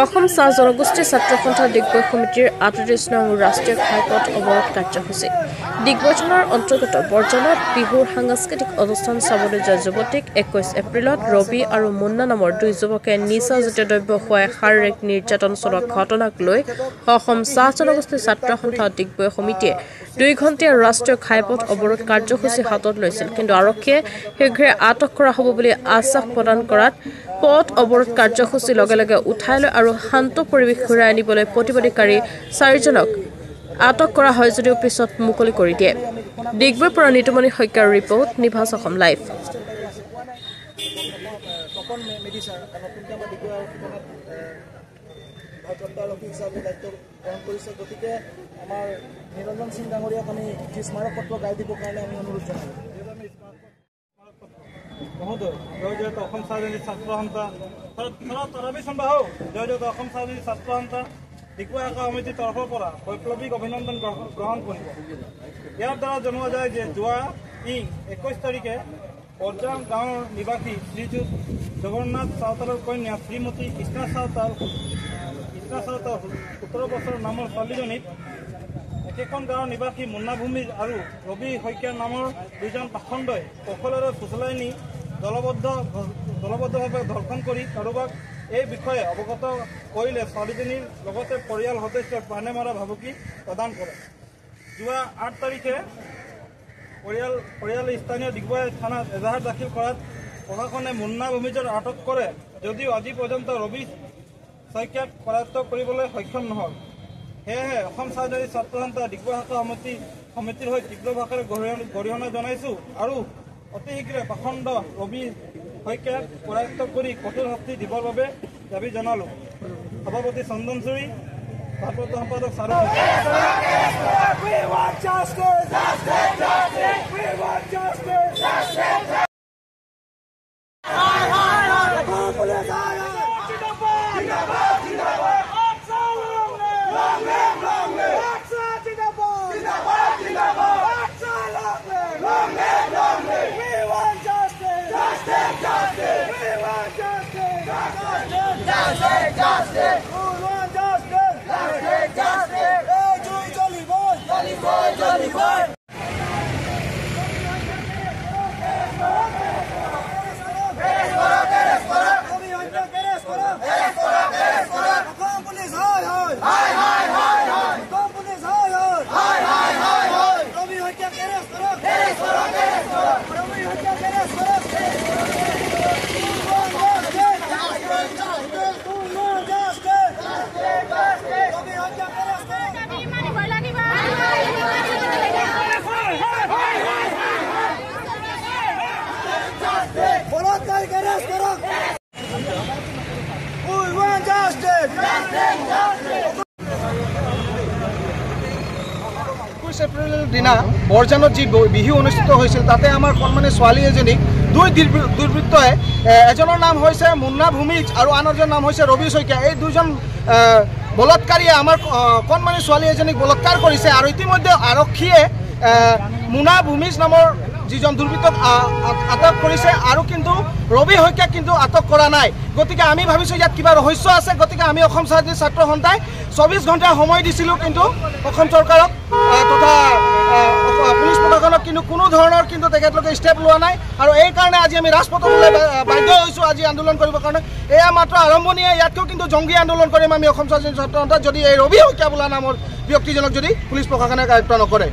অসম চাহ জনগোষ্ঠী ছাত্ৰ সন্থা ডিগবৈ সমিতিৰ ৩৮ নং ৰাষ্ট্ৰীয় ঘাইপথ অৱৰোধ কাৰ্যসূচী ডিগবৈ থানাৰ অন্তৰ্গত বৰজানত বিহুৰ সাংস্কৃতিক অনুষ্ঠান চাবলৈ যোৱা যুৱতীক ২১ এপ্ৰিলত ৰবি আৰু মুন্না নামৰ দুই যুৱকে নিচাজাতীয় দ্ৰব্য খুৱাই শাৰীৰিক নিৰ্যাতন চলোৱা ঘটনাক লৈ অসম চাহ জনগোষ্ঠী ছাত্ৰ সন্থা ডিগবৈ সমিতিয়ে 2 ঘণ্টীয়া ৰাষ্ট্ৰীয় ঘাইপথ অৱৰোধ কাৰ্যসূচী হাতত লৈছিল কিন্তু আৰক্ষীয়ে শীঘ্ৰে আটক কৰা হ'ব বুলি আশ্বাস প্ৰদান কৰাত পথ অৱৰোধ কাৰ্যসূচী লগে লগে উঠাই লৈ আৰু শান্ত পৰিৱেশ ঘূৰাই আনিবলৈ প্ৰতিবাদীকাৰী 4জনক আটক কৰা হয় যদিও পিছত মুকলি কৰি দিয়ে ডিগবৈৰ পৰা নিতুমণি শইকীয়াৰ ৰিপৰ্ট নিভাজ অসম লাইভ গতিকে আমাৰ নিৰঞ্জন সিং ডাঙৰীয়াক আমি স্মাৰক পত্ৰ গাই দিবৰ কাৰণে আমি অনুৰোধ জনালোঁ মহোদয় জয় জয়ত অসম চাহজনী ছাত্ৰ সন্থা জয় জয়ত অসম চাহজনী ছাত্ৰ সন্থা ডিগবৈ শাখা সমিতিৰ তৰফৰ পৰা বৈপ্লৱিক অভিনন্দন গ্ৰহণ কৰিব ইয়াৰ দ্বাৰা জনোৱা যায় যে যোৱা 21 তাৰিখে বৰজান গাঁৱৰ নিবাসী শ্ৰীযুত জগন্নাথ চাওতালৰ কন্যা শ্ৰীমতী কৃষ্ণা চাওতাল 17 বছৰ নামৰ ছোৱালীজনীক একেখন গাঁৱৰ নিবাসী মুন্না ভূমি আৰু ৰবি শইকীয়াৰ নামৰ দুজন পাখণ্ডই কৌশলেৰে ফুচলাই নি দলবদ্ধভাৱে ধৰ্ষণ কৰি কাৰোবাক এই বিষয়ে অৱগত কৰিলে ছোৱালীজনীৰ লগতে পৰিয়াল সদস্যক প্ৰাণে মৰা ভাবুকি প্ৰদান কৰে যোৱা 8 তাৰিখে পৰিয়ালে স্থানীয় ডিগবৈ থানাত এজাহাৰ দাখিল কৰাত প্ৰশাসনে মুন্না ভূমিজৰ আটক কৰে যদিও আজি পৰ্যন্ত ৰবি শইকীয়াক কৰায়ত্ব কৰিবলৈ সক্ষম নহল সেয়েহে অসম চাহজনী ছাত্ৰ সন্থা ডিগবৈ শাখা সমিতিৰ হৈ তীব্ৰ ভাষাৰে গৰিহণা জনাইছোঁ আৰু অতি শীঘ্ৰে পাখণ্ড ৰবি শইকীয়াক কৰায়ত্ব কৰি কঠোৰ শাস্তি দিবৰ বাবে দাবী জনালোঁ সভাপতি চন্দন চুৰী ভাৰপ্ৰাপ্ত সম্পাদক এপ্ৰিলৰ দিনা বৰজানত যি বিহু অনুষ্ঠিত হৈছিল তাতে আমাৰ কণমানি ছোৱালী এজনীক দুই দুৰ্বৃত্তই এজনৰ নাম হৈছে মুন্না ভূমিজ আৰু আনজনৰ নাম হৈছে ৰবি শইকীয়া এই দুজন বলৎকাৰীয়ে আমাৰ কণমানি ছোৱালী এজনীক বলৎকাৰ কৰিছে আৰু ইতিমধ্যে আৰক্ষীয়ে মুন্না ভূমিজ নামৰ যিজন দুৰ্বৃত্তক আটক কৰিছে আৰু কিন্তু ৰবি শইকীয়াক কিন্তু আটক কৰা নাই গতিকে আমি ভাবিছোঁ ইয়াত কিবা ৰহস্য আছে গতিকে আমি অসম চাহজনী ছাত্ৰ সন্থাই 24 ঘণ্টা সময় দিছিলোঁ কিন্তু অসম চৰকাৰক তথা পুলিচ প্ৰশাসনক কিন্তু কোনো ধৰণৰ কিন্তু তেখেতলোকে ষ্টেপ লোৱা নাই আৰু এই কাৰণে আজি আমি ৰাজপথলৈ বাধ্য হৈছোঁ আজি আন্দোলন কৰিবৰ কাৰণে এয়া মাত্ৰ আৰম্ভণিয়ে ইয়াতকৈও কিন্তু জংগী আন্দোলন কৰিম আমি অসম চাহজনী ছাত্ৰ সন্থা যদি এই ৰবি শইকীয়া বোলা নামৰ ব্যক্তিজনক যদি পুলিচ প্ৰশাসনে গ্ৰেপ্তাৰ নকৰে